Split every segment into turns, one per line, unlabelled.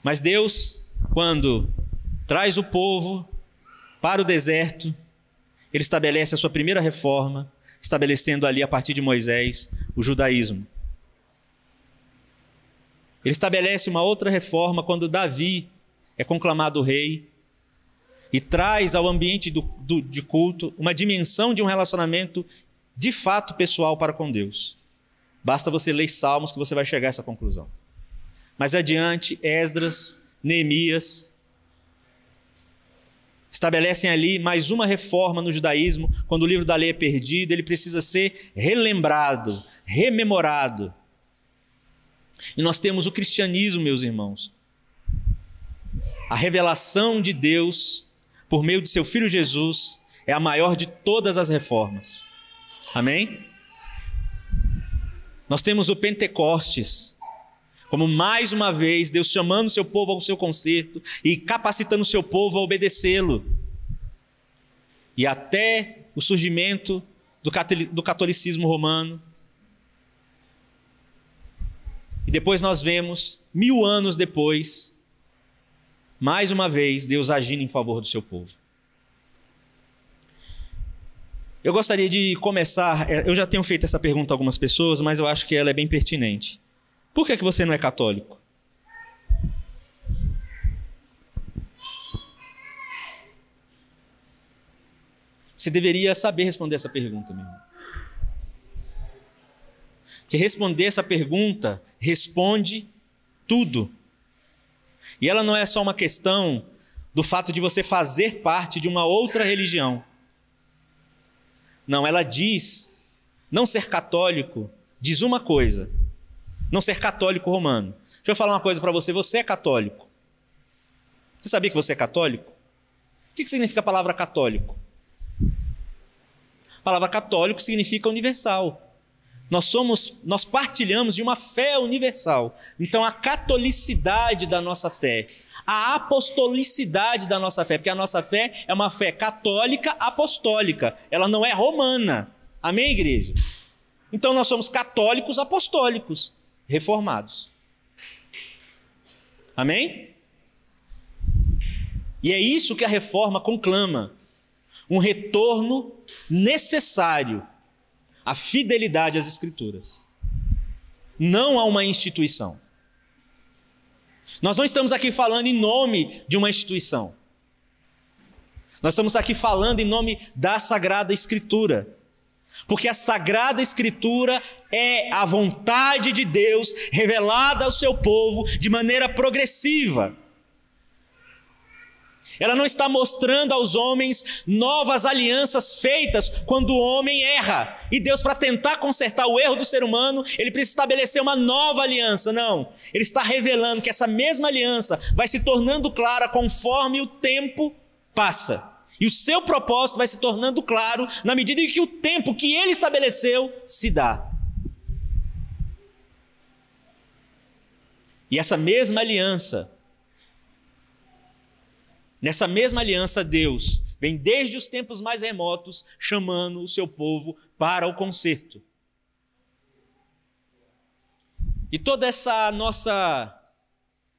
Mas Deus, quando traz o povo para o deserto, ele estabelece a sua primeira reforma, estabelecendo ali, a partir de Moisés, o judaísmo. Ele estabelece uma outra reforma quando Davi é conclamado rei e traz ao ambiente de culto uma dimensão de um relacionamento de fato pessoal para com Deus. Basta você ler Salmos que você vai chegar a essa conclusão. Mais adiante, Esdras, Neemias estabelecem ali mais uma reforma no judaísmo. Quando o livro da lei é perdido, ele precisa ser relembrado, rememorado. E nós temos o cristianismo, meus irmãos. A revelação de Deus, por meio de seu Filho Jesus, é a maior de todas as reformas. Amém? Nós temos o Pentecostes, como mais uma vez Deus chamando o seu povo ao seu concerto e capacitando o seu povo a obedecê-lo. E até o surgimento do catolicismo romano. E depois nós vemos, 1000 anos depois, mais uma vez Deus agindo em favor do seu povo. Eu gostaria de começar, eu já tenho feito essa pergunta a algumas pessoas, mas eu acho que ela é bem pertinente. Por que você não é católico? Você deveria saber responder essa pergunta, meu irmão. Que responder essa pergunta responde tudo. E ela não é só uma questão do fato de você fazer parte de uma outra religião. Não, ela diz, não ser católico diz uma coisa. Não ser católico romano. Deixa eu falar uma coisa para você. Você é católico. Você sabia que você é católico? O que significa a palavra católico? A palavra católico significa universal. Nós partilhamos de uma fé universal. Então a catolicidade da nossa fé, a apostolicidade da nossa fé, porque a nossa fé é uma fé católica apostólica. Ela não é romana. Amém, igreja? Então nós somos católicos apostólicos. Reformados. Amém? E é isso que a reforma conclama. Um retorno necessário à fidelidade às Escrituras. Não a uma instituição. Nós não estamos aqui falando em nome de uma instituição. Nós estamos aqui falando em nome da Sagrada Escritura. Porque a Sagrada Escritura é a vontade de Deus revelada ao seu povo de maneira progressiva. Ela não está mostrando aos homens novas alianças feitas quando o homem erra. E Deus, para tentar consertar o erro do ser humano, ele precisa estabelecer uma nova aliança. Não, ele está revelando que essa mesma aliança vai se tornando clara conforme o tempo passa. E o seu propósito vai se tornando claro na medida em que o tempo que ele estabeleceu se dá. E essa mesma aliança, nessa mesma aliança, Deus vem desde os tempos mais remotos chamando o seu povo para o concerto. E toda essa nossa,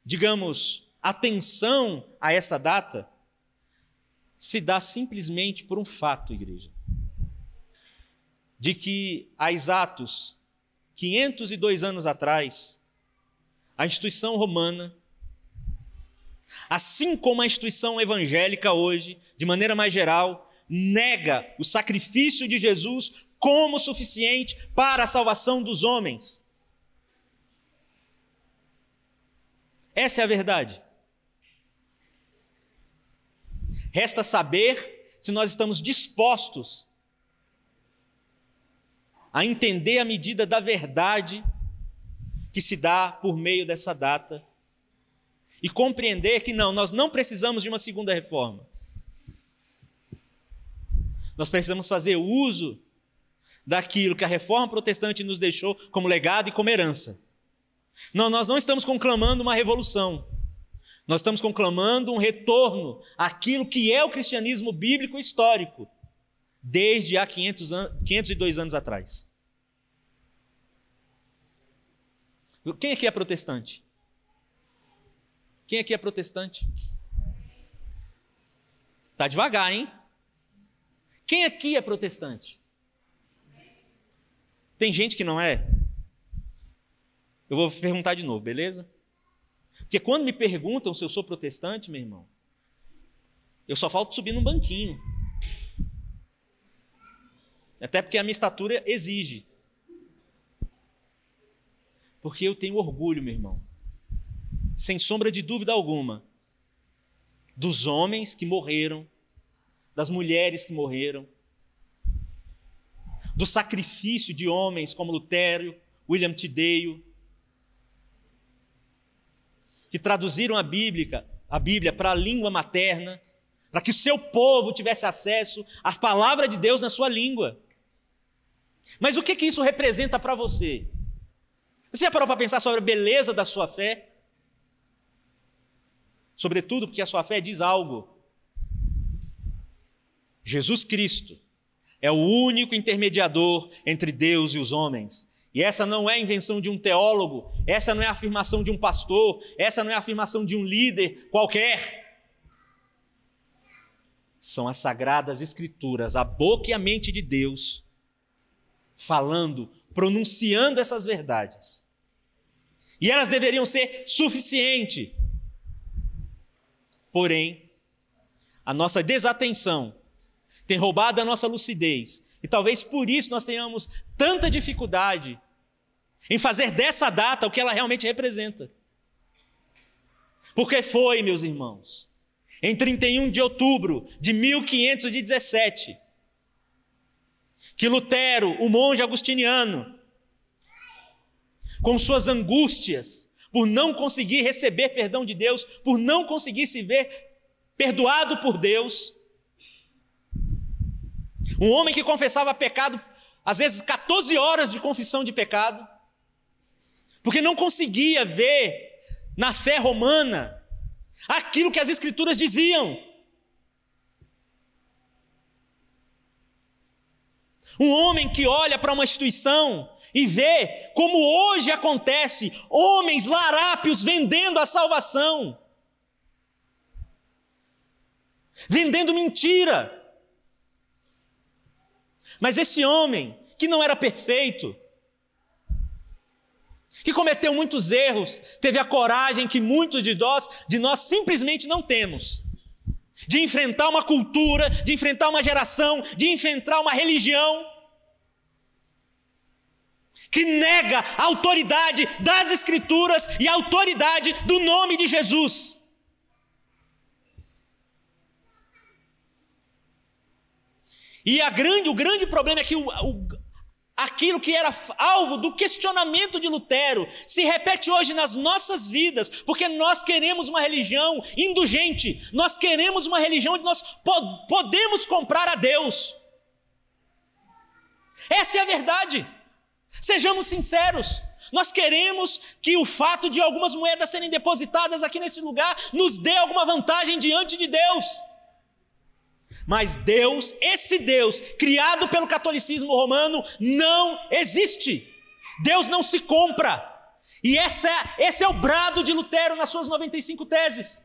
digamos, atenção a essa data se dá simplesmente por um fato, igreja, de que há exatos 502 anos atrás, a instituição romana, assim como a instituição evangélica hoje, de maneira mais geral, nega o sacrifício de Jesus como suficiente para a salvação dos homens. Essa é a verdade. Resta saber se nós estamos dispostos a entender a medida da verdade que se dá por meio dessa data e compreender que nós não precisamos de uma segunda reforma. Nós precisamos fazer uso daquilo que a reforma protestante nos deixou como legado e como herança. Não, nós não estamos conclamando uma revolução. Nós estamos conclamando um retorno àquilo que é o cristianismo bíblico histórico, desde há 502 anos atrás. Quem aqui é protestante? Quem aqui é protestante? Tá devagar, hein? Quem aqui é protestante? Tem gente que não é? Eu vou perguntar de novo, beleza? Porque quando me perguntam se eu sou protestante, meu irmão, eu só falto subir num banquinho. Até porque a minha estatura exige. Porque eu tenho orgulho, meu irmão, sem sombra de dúvida alguma, dos homens que morreram, das mulheres que morreram, do sacrifício de homens como Lutero, William Tyndale, que traduziram a Bíblia para a língua materna, para que o seu povo tivesse acesso à palavra de Deus na sua língua. Mas o que isso representa para você? Você já parou para pensar sobre a beleza da sua fé? Sobretudo porque a sua fé diz algo. Jesus Cristo é o único intermediador entre Deus e os homens. E essa não é a invenção de um teólogo, essa não é a afirmação de um pastor, essa não é a afirmação de um líder qualquer. São as sagradas escrituras, a boca e a mente de Deus, falando, pronunciando essas verdades. E elas deveriam ser suficientes. Porém, a nossa desatenção tem roubado a nossa lucidez. E talvez por isso nós tenhamos tanta dificuldade em fazer dessa data o que ela realmente representa. Porque foi, meus irmãos, em 31 de outubro de 1517, que Lutero, o monge agustiniano, com suas angústias por não conseguir receber perdão de Deus, por não conseguir se ver perdoado por Deus, um homem que confessava pecado, às vezes 14 horas de confissão de pecado, porque não conseguia ver na fé romana aquilo que as Escrituras diziam. Um homem que olha para uma instituição e vê como hoje acontece, homens larápios vendendo a salvação, vendendo mentira. Mas esse homem, que não era perfeito, que cometeu muitos erros, teve a coragem que muitos de nós simplesmente não temos, de enfrentar uma cultura, de enfrentar uma geração, de enfrentar uma religião que nega a autoridade das Escrituras e a autoridade do nome de Jesus. E o grande problema é que aquilo que era alvo do questionamento de Lutero se repete hoje nas nossas vidas, porque nós queremos uma religião indulgente, nós queremos uma religião onde nós podemos comprar a Deus. Essa é a verdade. Sejamos sinceros, nós queremos que o fato de algumas moedas serem depositadas aqui nesse lugar nos dê alguma vantagem diante de Deus. Mas Deus, esse Deus, criado pelo catolicismo romano, não existe. Deus não se compra. E esse é o brado de Lutero nas suas 95 teses.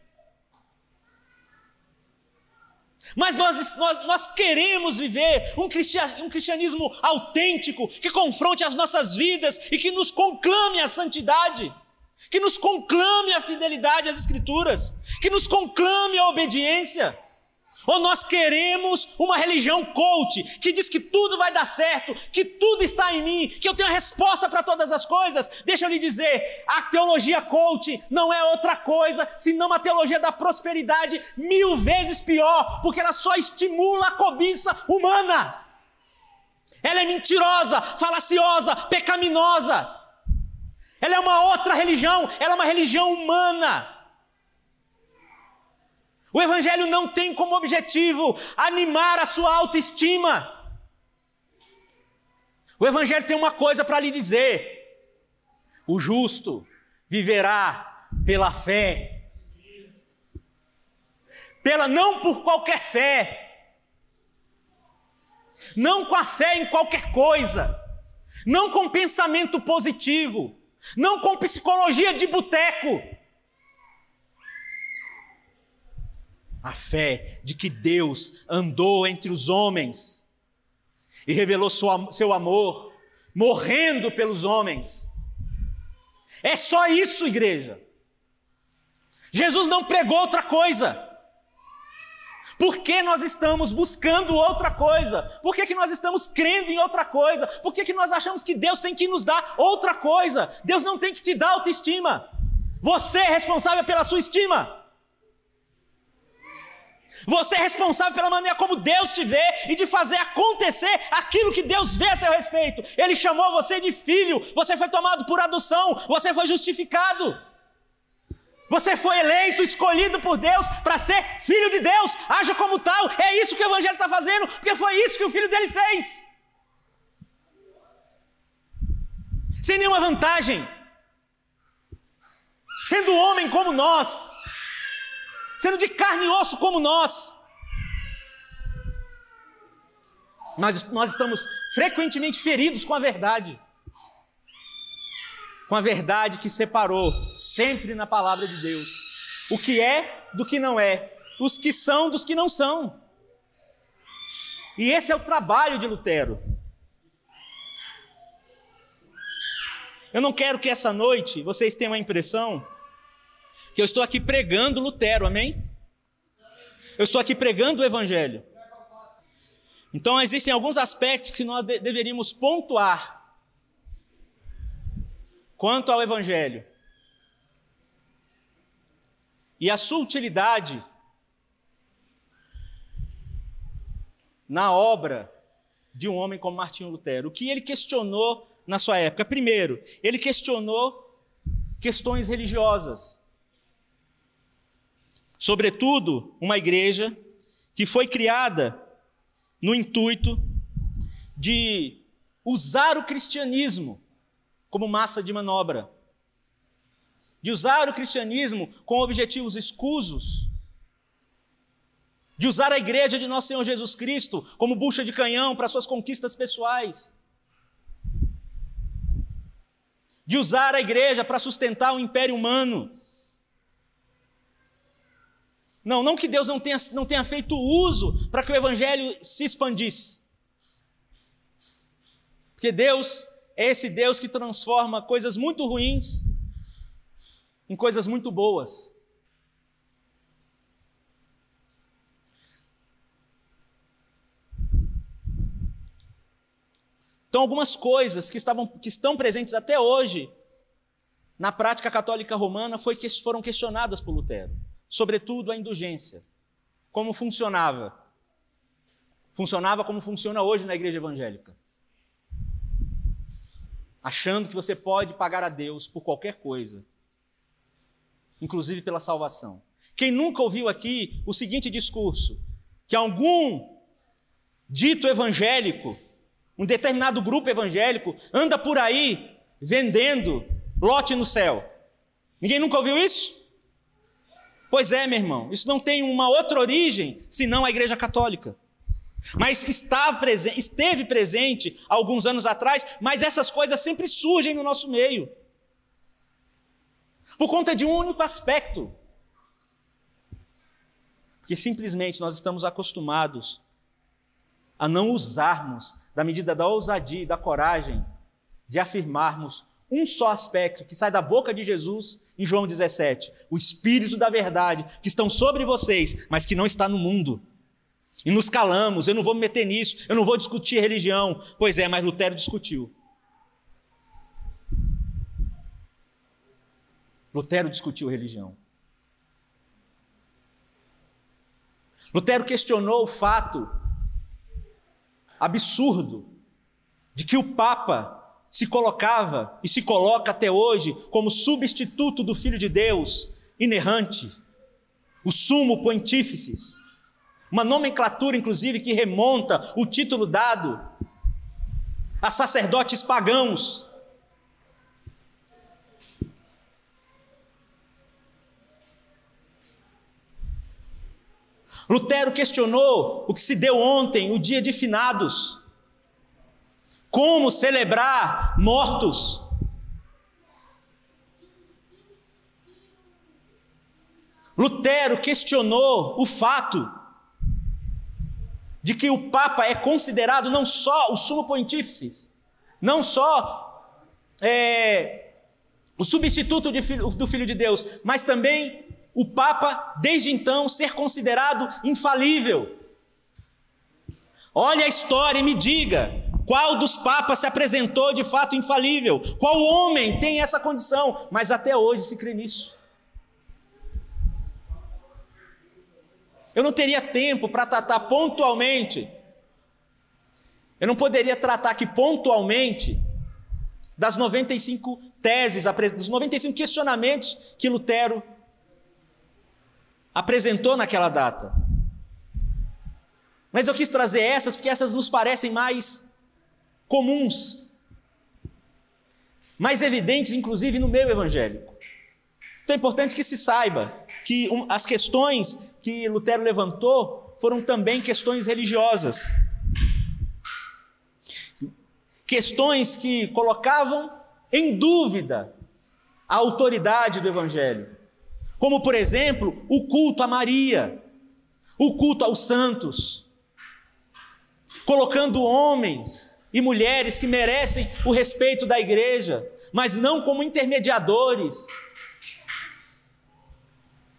Mas nós queremos viver um cristianismo autêntico, que confronte as nossas vidas e que nos conclame a santidade, que nos conclame a fidelidade às Escrituras, que nos conclame a obediência. Ou nós queremos uma religião coach, que diz que tudo vai dar certo, que tudo está em mim, que eu tenho a resposta para todas as coisas. Deixa eu lhe dizer, a teologia coach não é outra coisa, senão uma teologia da prosperidade 1000 vezes pior, porque ela só estimula a cobiça humana. Ela é mentirosa, falaciosa, pecaminosa. Ela é uma outra religião, ela é uma religião humana. O Evangelho não tem como objetivo animar a sua autoestima. O Evangelho tem uma coisa para lhe dizer: o justo viverá pela fé. Não por qualquer fé. Não com a fé em qualquer coisa. Não com pensamento positivo. não com psicologia de boteco. A fé de que Deus andou entre os homens e revelou seu amor, morrendo pelos homens. É só isso, igreja. Jesus não pregou outra coisa. Por que nós estamos buscando outra coisa? Por que nós estamos crendo em outra coisa? Por que nós achamos que Deus tem que nos dar outra coisa? Deus não tem que te dar autoestima. Você é responsável pela sua estima. Você é responsável pela maneira como Deus te vê e de fazer acontecer aquilo que Deus vê a seu respeito. Ele chamou você de filho, você foi tomado por adoção, você foi justificado. Você foi eleito, escolhido por Deus para ser filho de Deus. Haja como tal. É isso que o Evangelho está fazendo, porque foi isso que o filho dele fez. Sem nenhuma vantagem. Sendo homem como nós. Sendo de carne e osso como nós. Nós estamos frequentemente feridos com a verdade. Com a verdade que separou, sempre na palavra de Deus, o que é do que não é, os que são dos que não são. E esse é o trabalho de Lutero. Eu não quero que essa noite vocês tenham a impressão que eu estou aqui pregando Lutero, amém? Eu estou aqui pregando o Evangelho. Então existem alguns aspectos que nós deveríamos pontuar quanto ao Evangelho. E a sua utilidade na obra de um homem como Martinho Lutero. O que ele questionou na sua época? Primeiro, ele questionou questões religiosas. Sobretudo, uma igreja que foi criada no intuito de usar o cristianismo como massa de manobra, de usar o cristianismo com objetivos escusos, de usar a igreja de nosso Senhor Jesus Cristo como bucha de canhão para suas conquistas pessoais, de usar a igreja para sustentar o império humano. Não que Deus não tenha feito uso para que o Evangelho se expandisse, porque Deus é esse Deus que transforma coisas muito ruins em coisas muito boas. Então, algumas coisas que estão presentes até hoje na prática católica romana foram questionadas por Lutero. Sobretudo a indulgência. Como funcionava? Funcionava como funciona hoje na igreja evangélica. Achando que você pode pagar a Deus por qualquer coisa, inclusive pela salvação. Quem nunca ouviu aqui o seguinte discurso, que algum dito evangélico, um determinado grupo evangélico, anda por aí vendendo lote no céu? Ninguém nunca ouviu isso? Pois é, meu irmão, isso não tem uma outra origem, senão a Igreja Católica. Mas esteve presente alguns anos atrás, mas essas coisas sempre surgem no nosso meio. Por conta de um único aspecto. Porque simplesmente nós estamos acostumados a não usarmos da medida da ousadia e da coragem de afirmarmos um só aspecto que sai da boca de Jesus em João 17. O Espírito da verdade que estão sobre vocês, mas que não está no mundo. E nos calamos, eu não vou me meter nisso, eu não vou discutir religião. Pois é, mas Lutero discutiu. Lutero discutiu religião. Lutero questionou o fato absurdo de que o Papa se colocava e se coloca até hoje como substituto do Filho de Deus, inerrante, o Sumo Pontífice. Uma nomenclatura, inclusive, que remonta o título dado a sacerdotes pagãos. Lutero questionou o que se deu ontem, o dia de finados. Como celebrar mortos? Lutero questionou o fato de que o Papa é considerado não só o sumo pontífice, não só o substituto do Filho de Deus, mas também o Papa, desde então, ser considerado infalível. Olha a história e me diga, qual dos papas se apresentou de fato infalível? Qual homem tem essa condição? Mas até hoje se crê nisso. Eu não teria tempo para tratar pontualmente, eu não poderia tratar aqui pontualmente das 95 teses, dos 95 questionamentos que Lutero apresentou naquela data. Mas eu quis trazer essas porque essas nos parecem mais comuns, mais evidentes, inclusive no meio evangélico. Então é importante que se saiba que as questões que Lutero levantou foram também questões religiosas. Questões que colocavam em dúvida a autoridade do Evangelho. Como, por exemplo, o culto a Maria, o culto aos santos, colocando homens e mulheres que merecem o respeito da igreja, mas não como intermediadores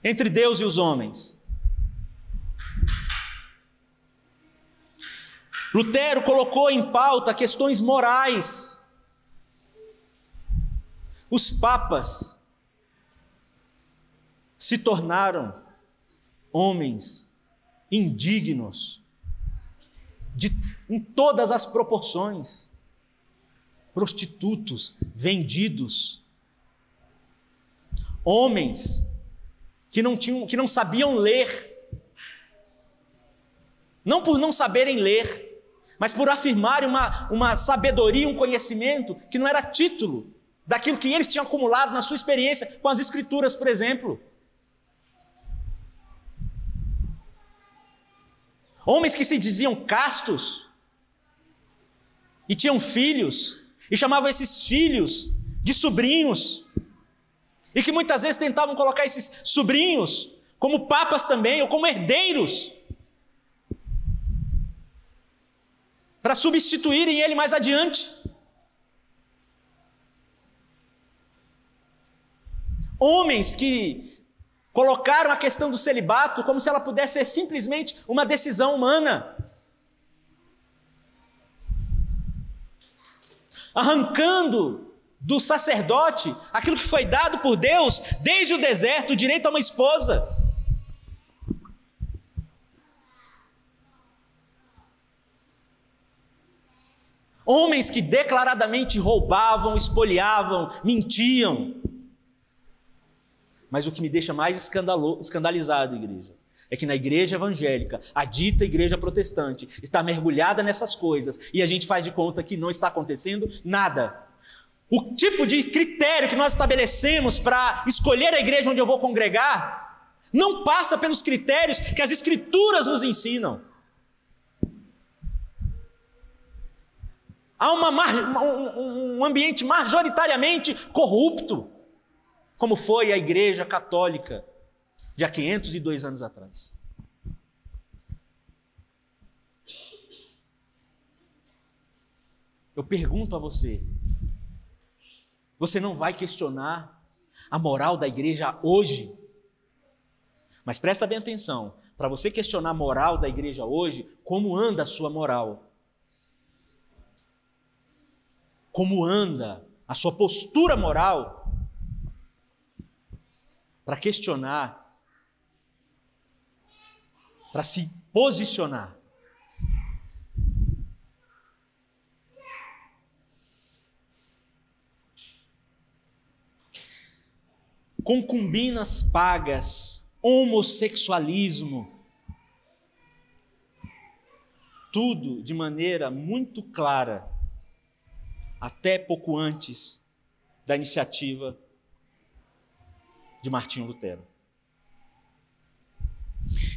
entre Deus e os homens. Lutero colocou em pauta questões morais. Os papas se tornaram homens indignos em todas as proporções, prostitutos, vendidos, homens que não sabiam ler, não por não saberem ler, mas por afirmarem uma sabedoria, um conhecimento que não era título daquilo que eles tinham acumulado na sua experiência com as Escrituras, por exemplo. Homens que se diziam castos e tinham filhos e chamavam esses filhos de sobrinhos e que muitas vezes tentavam colocar esses sobrinhos como papas também ou como herdeiros para substituírem ele mais adiante. Homens que colocaram a questão do celibato como se ela pudesse ser simplesmente uma decisão humana, arrancando do sacerdote aquilo que foi dado por Deus desde o deserto, o direito a uma esposa. Homens que declaradamente roubavam, espoliavam, mentiam. Mas o que me deixa mais escandalizado, igreja, é que na igreja evangélica, a dita igreja protestante, está mergulhada nessas coisas e a gente faz de conta que não está acontecendo nada. O tipo de critério que nós estabelecemos para escolher a igreja onde eu vou congregar não passa pelos critérios que as Escrituras nos ensinam. Há um ambiente majoritariamente corrupto, como foi a Igreja Católica de há 502 anos atrás. Eu pergunto a você, você não vai questionar a moral da igreja hoje? Mas presta bem atenção, para você questionar a moral da igreja hoje, como anda a sua moral? Como anda a sua postura moral? Para questionar, para se posicionar. Concubinas pagas, homossexualismo, tudo de maneira muito clara, até pouco antes da iniciativa de Martinho Lutero.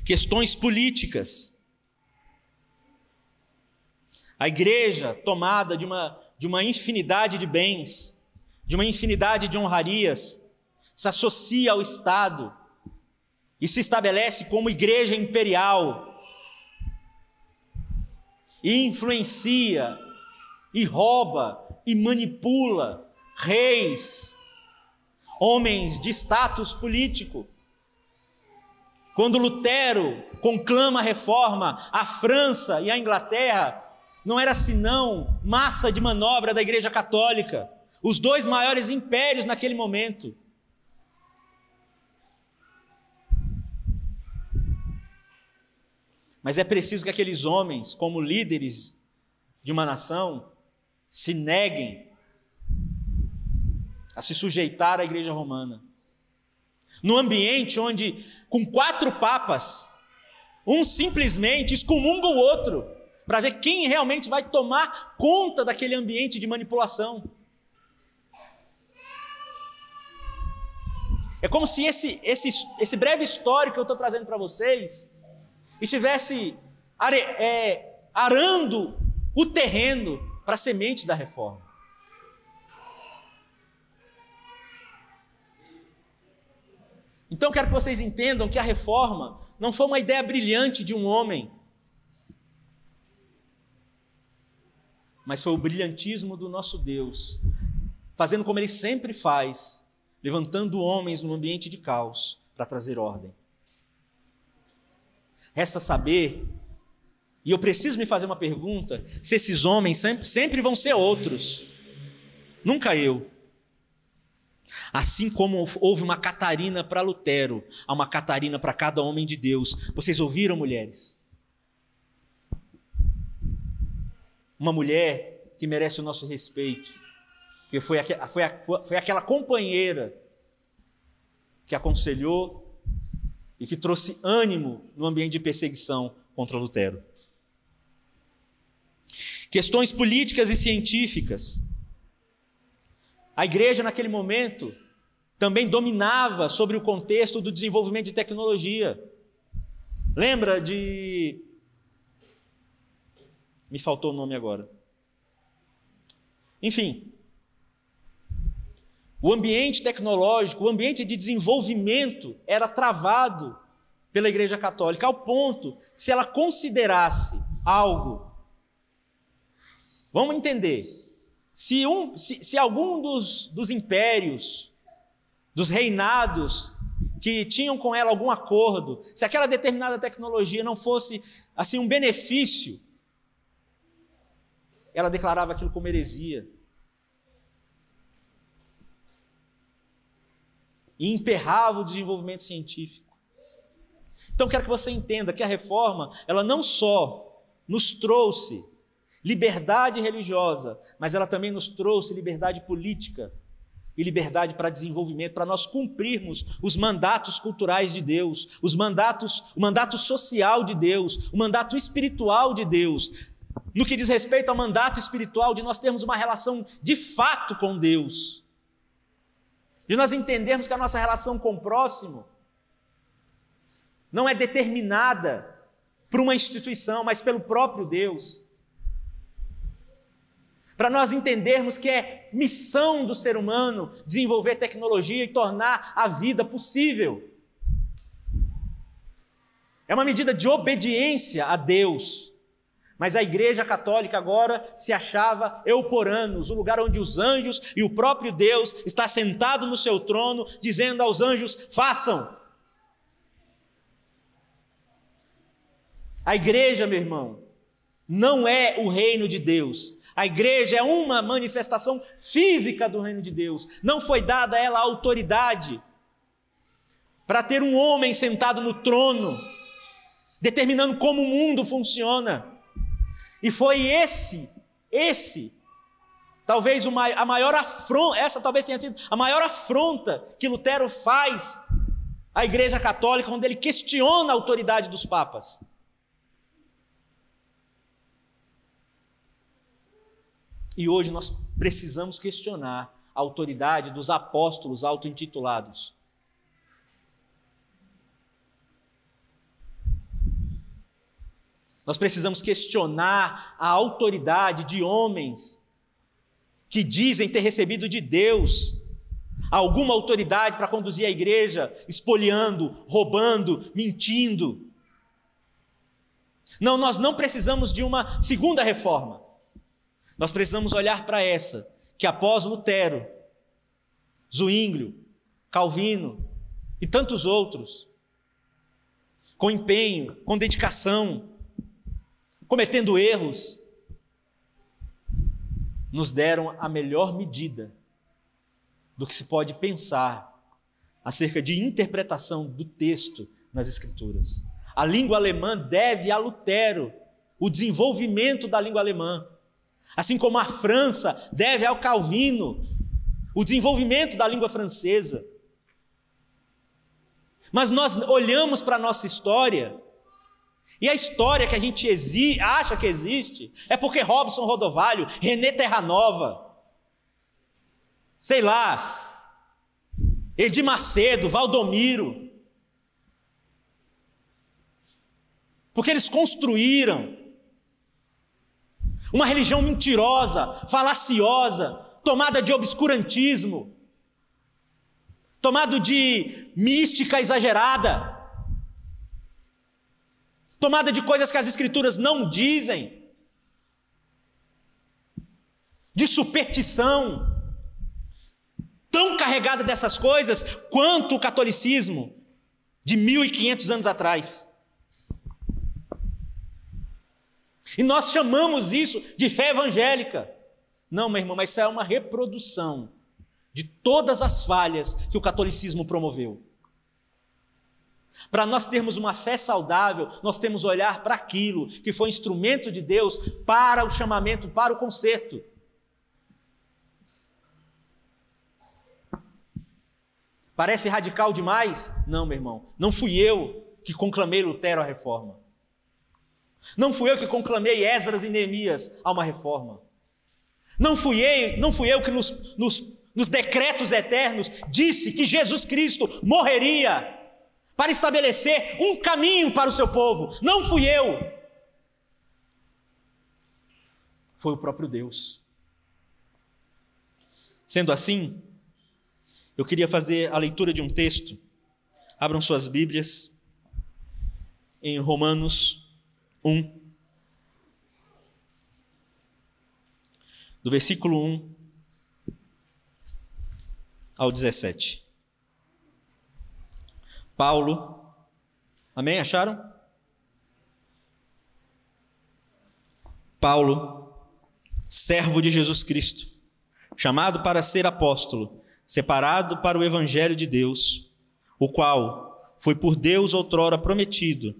Questões políticas. A igreja tomada de uma infinidade de bens, de uma infinidade de honrarias, se associa ao Estado e se estabelece como igreja imperial, e influencia, e rouba, e manipula reis, homens de status político. Quando Lutero conclama a reforma, a França e a Inglaterra não era senão massa de manobra da Igreja Católica, os dois maiores impérios naquele momento. Mas é preciso que aqueles homens, como líderes de uma nação, se neguem a se sujeitar à Igreja Romana. No ambiente onde, com 4 papas, um simplesmente excomunga o outro, para ver quem realmente vai tomar conta daquele ambiente de manipulação. É como se esse breve histórico que eu estou trazendo para vocês estivesse arando o terreno para a semente da reforma. Então eu quero que vocês entendam que a reforma não foi uma ideia brilhante de um homem, mas foi o brilhantismo do nosso Deus, fazendo como Ele sempre faz, levantando homens num ambiente de caos para trazer ordem. Resta saber, e eu preciso me fazer uma pergunta, se esses homens sempre vão ser outros, nunca eu. Assim como houve uma Catarina para Lutero, há uma Catarina para cada homem de Deus. Vocês ouviram, mulheres? Uma mulher que merece o nosso respeito, porque foi aquela companheira que aconselhou e que trouxe ânimo no ambiente de perseguição contra Lutero. Questões políticas e científicas. A igreja, naquele momento, também dominava sobre o contexto do desenvolvimento de tecnologia. Lembra de... Me faltou o nome agora. Enfim, o ambiente tecnológico, o ambiente de desenvolvimento era travado pela Igreja Católica, ao ponto, se ela considerasse algo... Vamos entender, se algum dos impérios, dos reinados que tinham com ela algum acordo, se aquela determinada tecnologia não fosse assim um benefício, ela declarava aquilo como heresia. E emperrava o desenvolvimento científico. Então quero que você entenda que a reforma, ela não só nos trouxe liberdade religiosa, mas ela também nos trouxe liberdade política e liberdade para desenvolvimento, para nós cumprirmos os mandatos culturais de Deus, o mandato social de Deus, o mandato espiritual de Deus. No que diz respeito ao mandato espiritual, de nós termos uma relação de fato com Deus, de nós entendermos que a nossa relação com o próximo não é determinada por uma instituição, mas pelo próprio Deus. Para nós entendermos que é missão do ser humano desenvolver tecnologia e tornar a vida possível. É uma medida de obediência a Deus. Mas a Igreja Católica agora se achava euporanos, o lugar onde os anjos e o próprio Deus está sentado no seu trono, dizendo aos anjos, façam. A igreja, meu irmão, não é o reino de Deus. A igreja é uma manifestação física do reino de Deus. Não foi dada a ela a autoridade para ter um homem sentado no trono, determinando como o mundo funciona. E foi talvez a maior afronta, essa talvez tenha sido a maior afronta que Lutero faz à Igreja Católica, onde ele questiona a autoridade dos papas. E hoje nós precisamos questionar a autoridade dos apóstolos auto-intitulados. Nós precisamos questionar a autoridade de homens que dizem ter recebido de Deus alguma autoridade para conduzir a igreja, espoliando, roubando, mentindo. Não, nós não precisamos de uma segunda reforma. Nós precisamos olhar para essa, que após Lutero, Zwinglio, Calvino e tantos outros, com empenho, com dedicação, cometendo erros, nos deram a melhor medida do que se pode pensar acerca de interpretação do texto nas Escrituras. A língua alemã deve a Lutero o desenvolvimento da língua alemã, assim como a França deve ao Calvino o desenvolvimento da língua francesa. Mas nós olhamos para a nossa história, e a história que a gente acha que existe é porque Robson Rodovalho, René Terranova, sei lá, Edir Macedo, Valdomiro, porque eles construíram uma religião mentirosa, falaciosa, tomada de obscurantismo, tomado de mística exagerada, tomada de coisas que as Escrituras não dizem, de superstição, tão carregada dessas coisas quanto o catolicismo de 1500 anos atrás. E nós chamamos isso de fé evangélica. Não, meu irmão, mas isso é uma reprodução de todas as falhas que o catolicismo promoveu. Para nós termos uma fé saudável, nós temos que olhar para aquilo que foi instrumento de Deus para o chamamento, para o conserto. Parece radical demais? Não, meu irmão, não fui eu que conclamei Lutero à reforma. Não fui eu que conclamei Esdras e Neemias a uma reforma. Não fui eu que nos decretos eternos disse que Jesus Cristo morreria para estabelecer um caminho para o seu povo. Não fui eu. Foi o próprio Deus. Sendo assim, eu queria fazer a leitura de um texto. Abram suas Bíblias em Romanos 1, do versículo 1 ao 17. Paulo, amém? Acharam? Paulo, servo de Jesus Cristo, chamado para ser apóstolo, separado para o evangelho de Deus, o qual foi por Deus outrora prometido,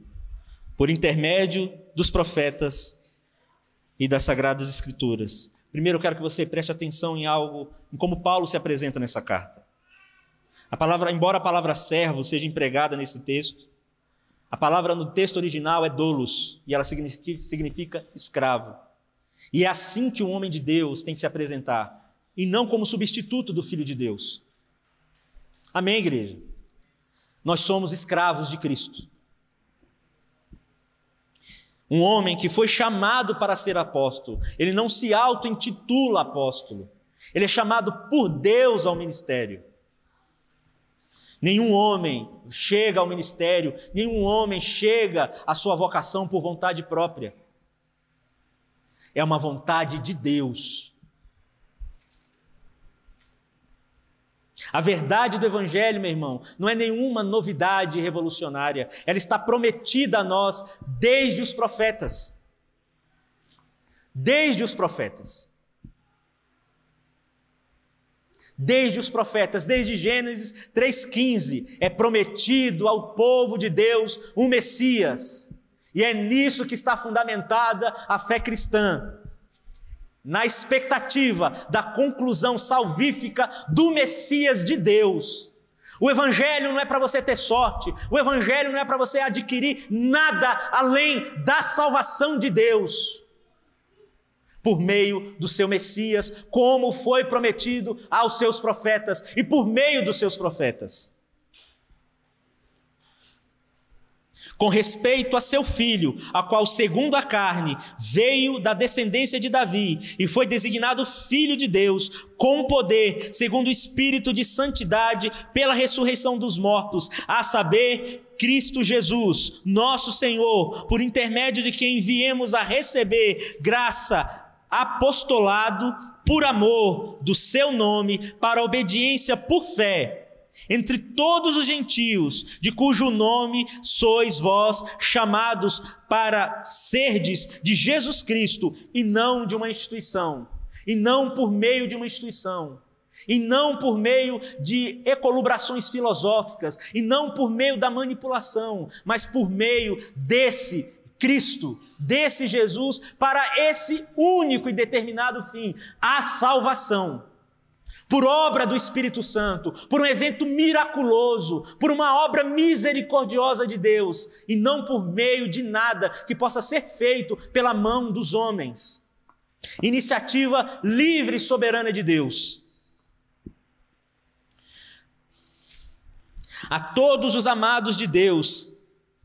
por intermédio dos profetas e das Sagradas Escrituras. Primeiro eu quero que você preste atenção em algo, em como Paulo se apresenta nessa carta. Embora a palavra servo seja empregada nesse texto, a palavra no texto original é doulos, e ela significa escravo. E é assim que um homem de Deus tem que se apresentar, e não como substituto do Filho de Deus. Amém, igreja? Nós somos escravos de Cristo. Um homem que foi chamado para ser apóstolo, ele não se auto-intitula apóstolo, ele é chamado por Deus ao ministério. Nenhum homem chega ao ministério, nenhum homem chega à sua vocação por vontade própria. É uma vontade de Deus. A verdade do Evangelho, meu irmão, não é nenhuma novidade revolucionária. Ela está prometida a nós desde os profetas. Desde os profetas. Desde os profetas, desde Gênesis 3,15, é prometido ao povo de Deus um Messias. E é nisso que está fundamentada a fé cristã. Na expectativa da conclusão salvífica do Messias de Deus. O Evangelho não é para você ter sorte, o Evangelho não é para você adquirir nada além da salvação de Deus, por meio do seu Messias, como foi prometido aos seus profetas e por meio dos seus profetas. com respeito a seu filho, a qual, segundo a carne, veio da descendência de Davi e foi designado Filho de Deus, com poder, segundo o Espírito de santidade, pela ressurreição dos mortos, a saber, Cristo Jesus, nosso Senhor, por intermédio de quem viemos a receber graça, apostolado, por amor do seu nome, para a obediência por fé, entre todos os gentios, de cujo nome sois vós chamados para serdes de Jesus Cristo, e não de uma instituição, e não por meio de uma instituição, e não por meio de ecolubrações filosóficas, e não por meio da manipulação, mas por meio desse Cristo, desse Jesus, para esse único e determinado fim, a salvação. Por obra do Espírito Santo, por um evento miraculoso, por uma obra misericordiosa de Deus, e não por meio de nada que possa ser feito pela mão dos homens. Iniciativa livre e soberana de Deus. A todos os amados de Deus,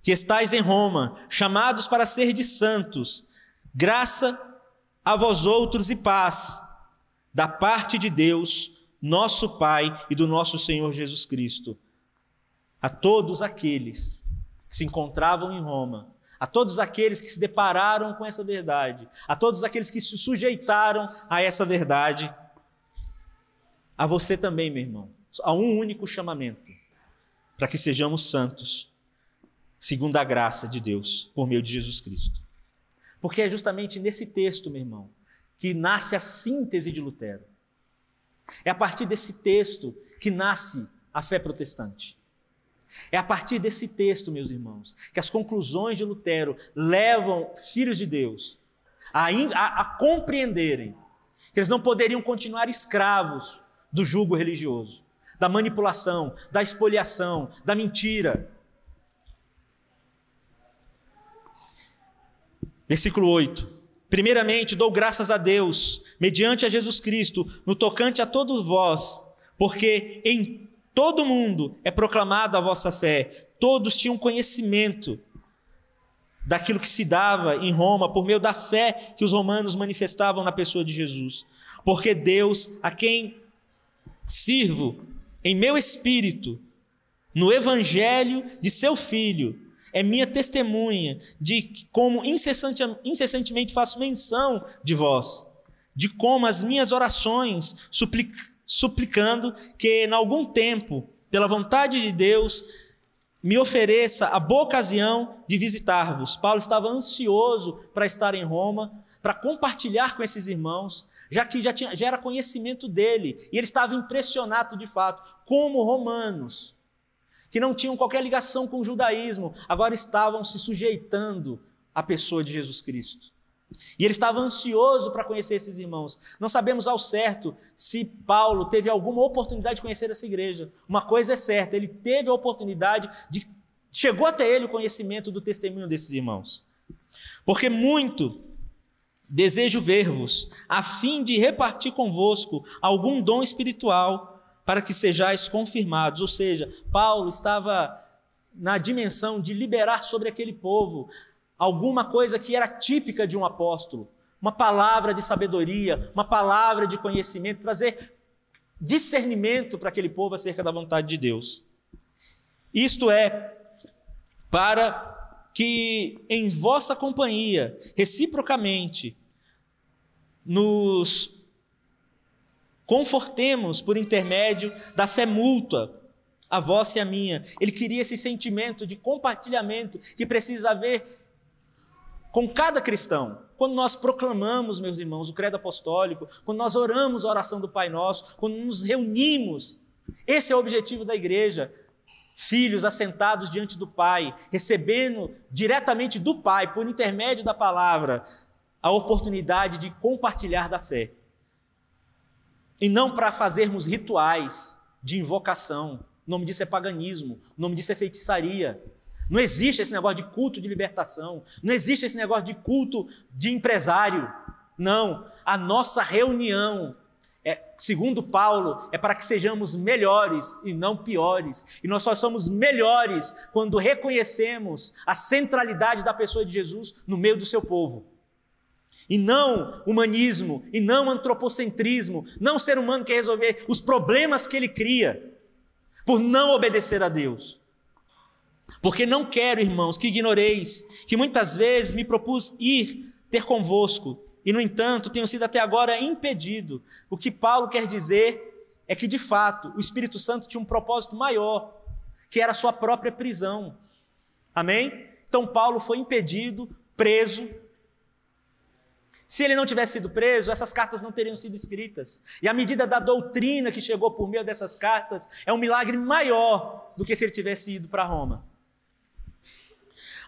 que estais em Roma, chamados para serdes santos, graça a vós outros e paz, da parte de Deus, nosso Pai e do nosso Senhor Jesus Cristo. A todos aqueles que se encontravam em Roma, a todos aqueles que se depararam com essa verdade, a todos aqueles que se sujeitaram a essa verdade, a você também, meu irmão, há um único chamamento, para que sejamos santos, segundo a graça de Deus, por meio de Jesus Cristo. Porque é justamente nesse texto, meu irmão, que nasce a síntese de Lutero. É a partir desse texto que nasce a fé protestante. É a partir desse texto, meus irmãos, que as conclusões de Lutero levam filhos de Deus a compreenderem que eles não poderiam continuar escravos do jugo religioso, da manipulação, da espoliação, da mentira. Versículo 8. Primeiramente, dou graças a Deus, mediante a Jesus Cristo, no tocante a todos vós, porque em todo o mundo é proclamada a vossa fé. Todos tinham conhecimento daquilo que se dava em Roma, por meio da fé que os romanos manifestavam na pessoa de Jesus. Porque Deus, a quem sirvo em meu espírito, no evangelho de seu Filho, é minha testemunha de que, como incessantemente faço menção de vós, de como as minhas orações, suplicando que, em algum tempo, pela vontade de Deus, me ofereça a boa ocasião de visitar-vos. Paulo estava ansioso para estar em Roma, para compartilhar com esses irmãos, já que já era conhecimento dele, e ele estava impressionado de fato, como romanos, que não tinham qualquer ligação com o judaísmo, agora estavam se sujeitando à pessoa de Jesus Cristo. E ele estava ansioso para conhecer esses irmãos. Não sabemos ao certo se Paulo teve alguma oportunidade de conhecer essa igreja. Uma coisa é certa, ele teve a oportunidade chegou até ele o conhecimento do testemunho desses irmãos. Porque muito desejo ver-vos, a fim de repartir convosco algum dom espiritual, para que sejais confirmados. Ou seja, Paulo estava na dimensão de liberar sobre aquele povo alguma coisa que era típica de um apóstolo, uma palavra de sabedoria, uma palavra de conhecimento, trazer discernimento para aquele povo acerca da vontade de Deus. Isto é, para que em vossa companhia, reciprocamente, nos confortemos por intermédio da fé mútua, a vossa e a minha. Ele queria esse sentimento de compartilhamento que precisa haver com cada cristão. Quando nós proclamamos, meus irmãos, o credo apostólico, quando nós oramos a oração do Pai Nosso, quando nos reunimos, esse é o objetivo da igreja. Filhos assentados diante do Pai, recebendo diretamente do Pai, por intermédio da palavra, a oportunidade de compartilhar da fé. E não para fazermos rituais de invocação. O nome disso é paganismo, o nome disso é feitiçaria. Não existe esse negócio de culto de libertação, não existe esse negócio de culto de empresário. Não, a nossa reunião segundo Paulo, é para que sejamos melhores e não piores. E nós só somos melhores quando reconhecemos a centralidade da pessoa de Jesus no meio do seu povo. E não humanismo, e não antropocentrismo, não ser humano que quer resolver os problemas que ele cria, por não obedecer a Deus. Porque não quero, irmãos, que ignoreis que muitas vezes me propus ir ter convosco, e no entanto tenho sido até agora impedido. O que Paulo quer dizer é que de fato o Espírito Santo tinha um propósito maior, que era a sua própria prisão. Amém? Então Paulo foi impedido, preso. Se ele não tivesse sido preso, essas cartas não teriam sido escritas. E a medida da doutrina que chegou por meio dessas cartas é um milagre maior do que se ele tivesse ido para Roma.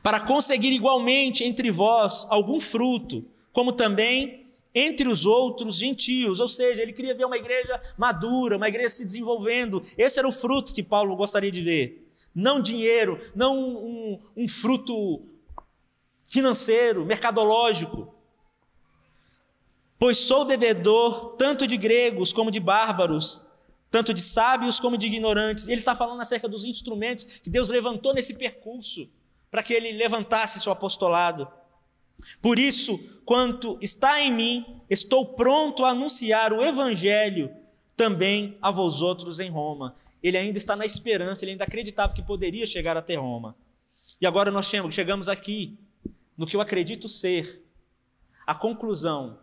Para conseguir igualmente entre vós algum fruto, como também entre os outros gentios. Ou seja, ele queria ver uma igreja madura, uma igreja se desenvolvendo. Esse era o fruto que Paulo gostaria de ver. Não dinheiro, não um fruto financeiro, mercadológico. Pois sou devedor tanto de gregos como de bárbaros, tanto de sábios como de ignorantes. Ele está falando acerca dos instrumentos que Deus levantou nesse percurso para que ele levantasse seu apostolado. Por isso, quanto está em mim, estou pronto a anunciar o evangelho também a vós outros em Roma. Ele ainda está na esperança, ele ainda acreditava que poderia chegar até Roma. E agora nós chegamos aqui no que eu acredito ser a conclusão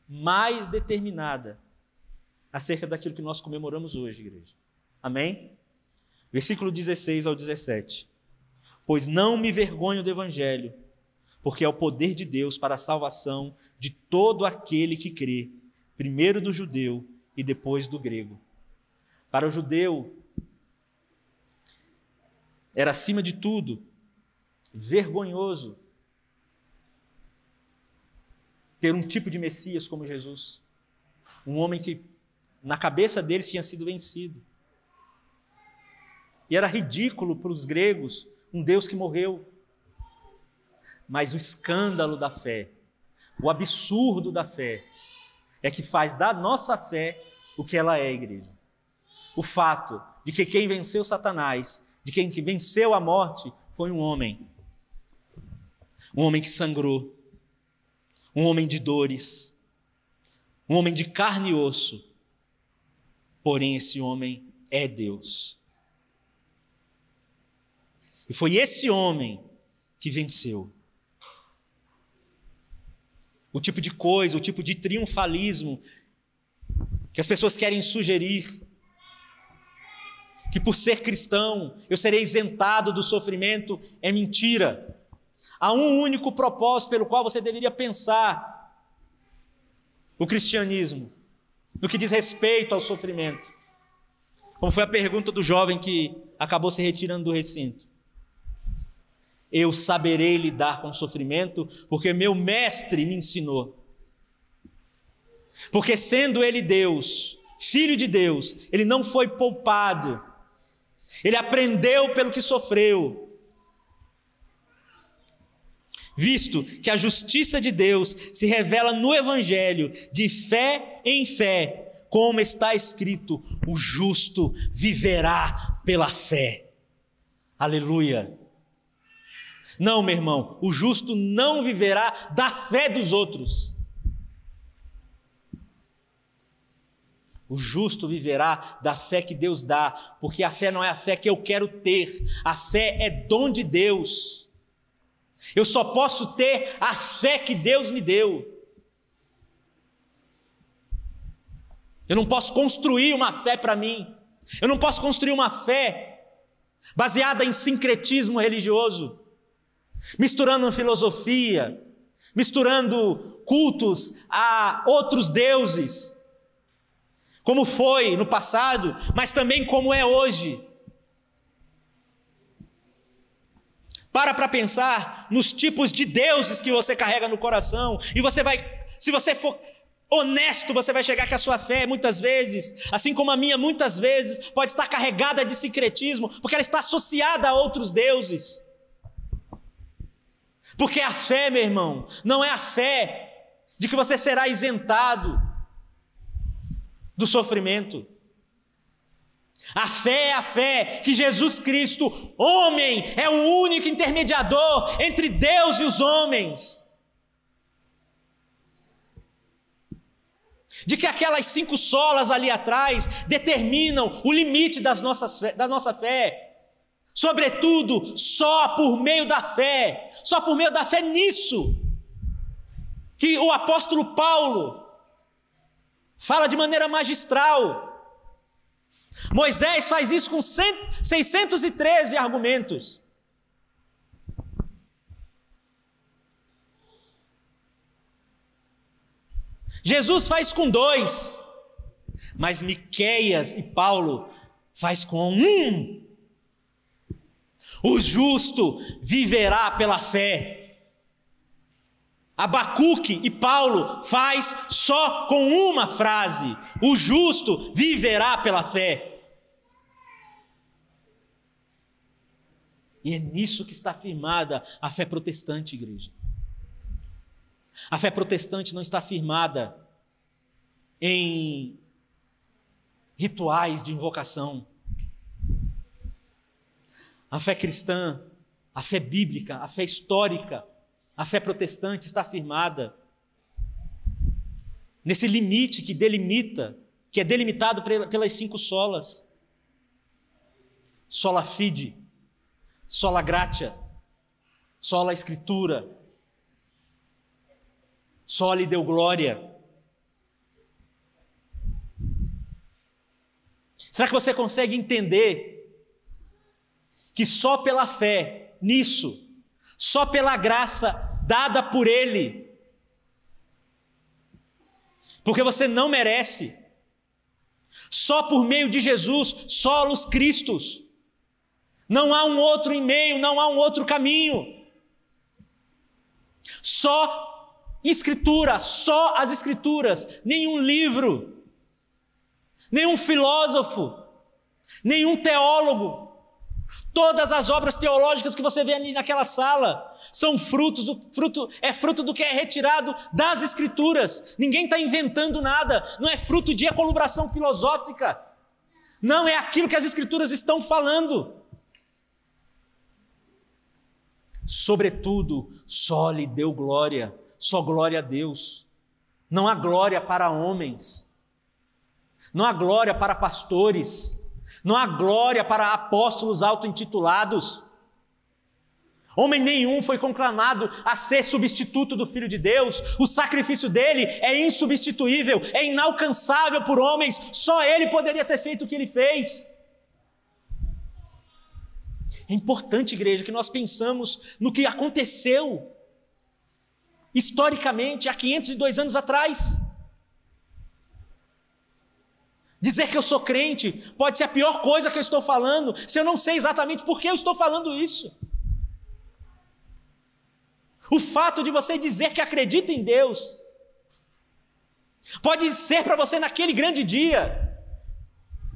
mais determinada acerca daquilo que nós comemoramos hoje, igreja. Amém? Versículo 16 ao 17. Pois não me vergonho do evangelho, porque é o poder de Deus para a salvação de todo aquele que crê, primeiro do judeu e depois do grego. Para o judeu, era acima de tudo vergonhoso ter um tipo de Messias como Jesus, um homem que na cabeça deles tinha sido vencido. E era ridículo para os gregos um Deus que morreu. Mas o escândalo da fé, o absurdo da fé, é que faz da nossa fé o que ela é, igreja. O fato de que quem venceu Satanás, de quem venceu a morte, foi um homem que sangrou, um homem de dores, um homem de carne e osso, porém esse homem é Deus. E foi esse homem que venceu. O tipo de coisa, o tipo de triunfalismo que as pessoas querem sugerir, que por ser cristão eu serei isentado do sofrimento, é mentira. Há um único propósito pelo qual você deveria pensar o cristianismo, no que diz respeito ao sofrimento. Como foi a pergunta do jovem que acabou se retirando do recinto. Eu saberei lidar com o sofrimento, porque meu mestre me ensinou. Porque sendo ele Deus, Filho de Deus, ele não foi poupado. Ele aprendeu pelo que sofreu. Visto que a justiça de Deus se revela no Evangelho, de fé em fé, como está escrito, o justo viverá pela fé. Aleluia! Não, meu irmão, o justo não viverá da fé dos outros. O justo viverá da fé que Deus dá, porque a fé não é a fé que eu quero ter, a fé é dom de Deus. Eu só posso ter a fé que Deus me deu. Eu não posso construir uma fé para mim. Eu não posso construir uma fé baseada em sincretismo religioso, misturando filosofia, misturando cultos a outros deuses, como foi no passado, mas também como é hoje. Para pensar nos tipos de deuses que você carrega no coração, e você vai, se você for honesto, você vai chegar que a sua fé, muitas vezes, assim como a minha, muitas vezes, pode estar carregada de sincretismo, porque ela está associada a outros deuses. Porque a fé, meu irmão, não é a fé de que você será isentado do sofrimento. A fé é a fé que Jesus Cristo, homem, é o único intermediador entre Deus e os homens. De que aquelas 5 solas ali atrás determinam o limite da nossa fé. Sobretudo, só por meio da fé nisso, que o apóstolo Paulo fala de maneira magistral. Moisés faz isso com 613 argumentos. Jesus faz com 2, mas Miqueias e Paulo faz com 1. O justo viverá pela fé. Abacuque e Paulo faz só com uma frase: o justo viverá pela fé. E é nisso que está firmada a fé protestante, igreja. A fé protestante não está firmada em rituais de invocação. A fé cristã, a fé bíblica, a fé histórica, a fé protestante está firmada nesse limite que é delimitado pelas 5 solas. Sola fide, sola gratia, sola escritura, sola deu glória. Será que você consegue entender que só pela fé nisso, só pela graça dada por Ele, porque você não merece, só por meio de Jesus, solos Cristos, não há um outro em meio, não há um outro caminho, só Escritura, só as Escrituras, nenhum livro, nenhum filósofo, nenhum teólogo. Todas as obras teológicas que você vê ali naquela sala são fruto do que é retirado das Escrituras. Ninguém está inventando nada, não é fruto de ecolubração filosófica, não, é aquilo que as Escrituras estão falando. Sobretudo, só lhe deu glória, só glória a Deus. Não há glória para homens, não há glória para pastores, não há glória para apóstolos auto-intitulados. Homem nenhum foi conclamado a ser substituto do Filho de Deus. O sacrifício dele é insubstituível, é inalcançável por homens. Só ele poderia ter feito o que ele fez. É importante, igreja, que nós pensamos no que aconteceu historicamente há 502 anos atrás. Dizer que eu sou crente pode ser a pior coisa que eu estou falando, se eu não sei exatamente por que eu estou falando isso. O fato de você dizer que acredita em Deus pode ser para você naquele grande dia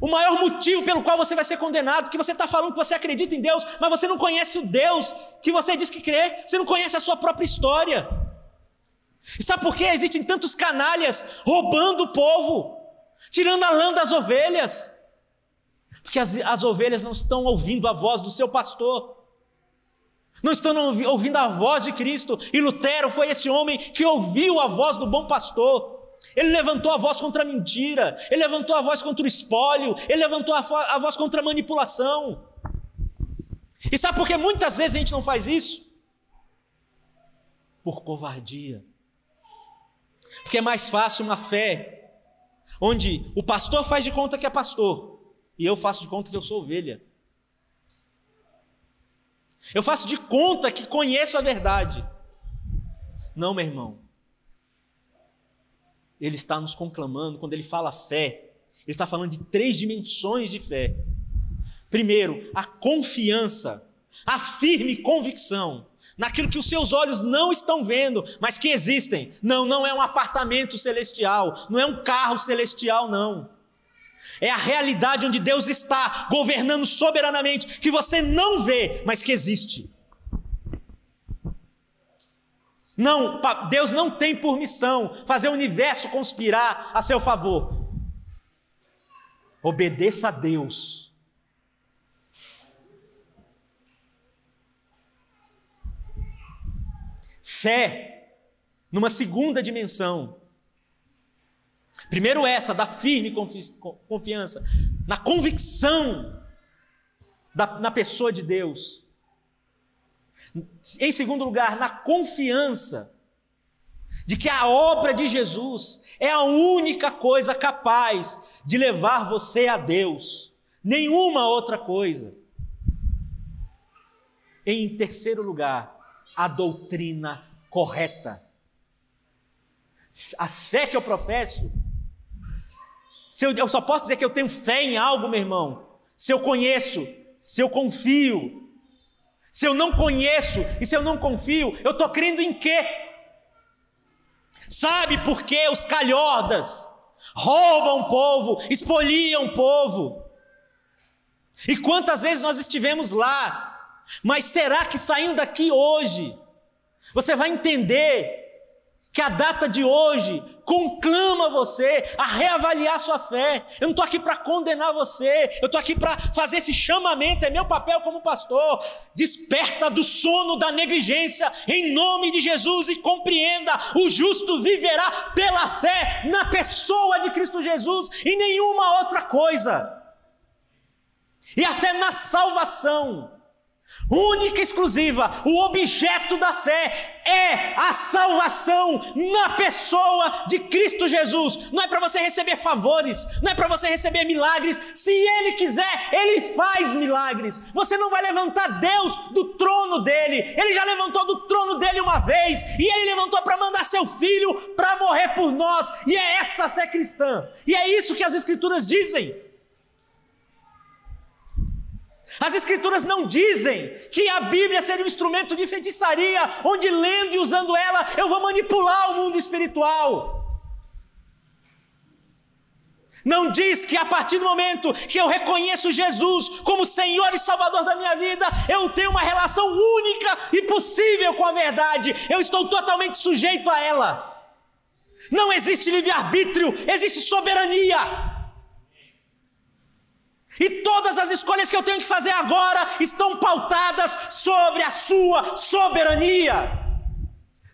o maior motivo pelo qual você vai ser condenado, que você está falando que você acredita em Deus, mas você não conhece o Deus que você diz que crê, você não conhece a sua própria história. E sabe por que existem tantos canalhas roubando o povo, tirando a lã das ovelhas? Porque as ovelhas não estão ouvindo a voz do seu pastor, não estão ouvindo a voz de Cristo. E Lutero foi esse homem que ouviu a voz do bom pastor. Ele levantou a voz contra a mentira, ele levantou a voz contra o espólio, ele levantou a voz contra a manipulação. E sabe por que muitas vezes a gente não faz isso? Por covardia. Porque é mais fácil uma fé onde o pastor faz de conta que é pastor e eu faço de conta que eu sou ovelha. Eu faço de conta que conheço a verdade. Não, meu irmão. Ele está nos conclamando, quando ele fala fé, ele está falando de 3 dimensões de fé. Primeiro, a confiança, a firme convicção naquilo que os seus olhos não estão vendo, mas que existem. Não é um apartamento celestial, não é um carro celestial, não. É a realidade onde Deus está governando soberanamente, que você não vê, mas que existe. Não, Deus não tem por missão fazer o universo conspirar a seu favor. Obedeça a Deus. Fé, numa segunda dimensão. Primeiro essa, da firme confiança, na convicção na pessoa de Deus. Em segundo lugar, na confiança de que a obra de Jesus é a única coisa capaz de levar você a Deus, nenhuma outra coisa. Em terceiro lugar, a doutrina correta. A fé que eu professo, eu só posso dizer que eu tenho fé em algo, meu irmão, se eu conheço, se eu confio. Se eu não conheço e se eu não confio, eu estou crendo em quê? Sabe por que os calhordas roubam o povo, espoliam o povo? E quantas vezes nós estivemos lá? Mas será que saindo daqui hoje, você vai entender que a data de hoje conclama você a reavaliar sua fé? Eu não estou aqui para condenar você, eu estou aqui para fazer esse chamamento, é meu papel como pastor. Desperta do sono da negligência, em nome de Jesus, e compreenda: o justo viverá pela fé na pessoa de Cristo Jesus e nenhuma outra coisa. E a fé na salvação, única e exclusiva, o objeto da fé é a salvação na pessoa de Cristo Jesus. Não é para você receber favores, não é para você receber milagres. Se Ele quiser, Ele faz milagres. Você não vai levantar Deus do trono dele. Ele já levantou do trono dele uma vez, e Ele levantou para mandar seu Filho para morrer por nós. E é essa a fé cristã, e é isso que as Escrituras dizem. As Escrituras não dizem que a Bíblia seria um instrumento de feitiçaria, onde lendo e usando ela eu vou manipular o mundo espiritual. Não diz que a partir do momento que eu reconheço Jesus como Senhor e Salvador da minha vida, eu tenho uma relação única e possível com a verdade. Eu estou totalmente sujeito a ela. Não existe livre-arbítrio, existe soberania. E todas as escolhas que eu tenho que fazer agora estão pautadas sobre a sua soberania,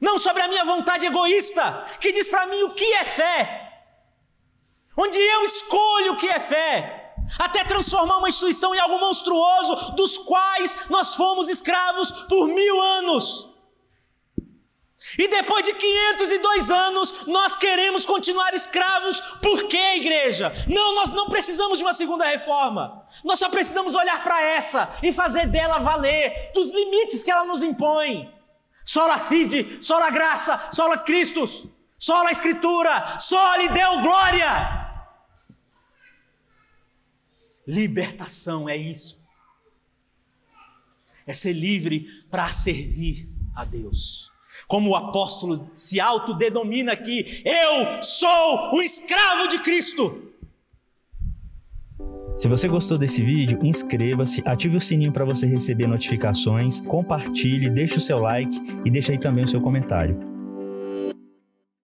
não sobre a minha vontade egoísta, que diz para mim o que é fé, onde eu escolho o que é fé, até transformar uma instituição em algo monstruoso, dos quais nós fomos escravos por 1000 anos. E depois de 502 anos, nós queremos continuar escravos. Por quê, igreja? Não, nós não precisamos de uma segunda reforma. Nós só precisamos olhar para essa e fazer dela valer, dos limites que ela nos impõe. Sola fide, sola graça, sola Christus, sola Escritura, só lhe deu glória. Libertação é isso. É ser livre para servir a Deus. Como o apóstolo se autodenomina aqui: eu sou o escravo de Cristo.
Se você gostou desse vídeo, inscreva-se, ative o sininho para você receber notificações, compartilhe, deixe o seu like e deixe aí também o seu comentário.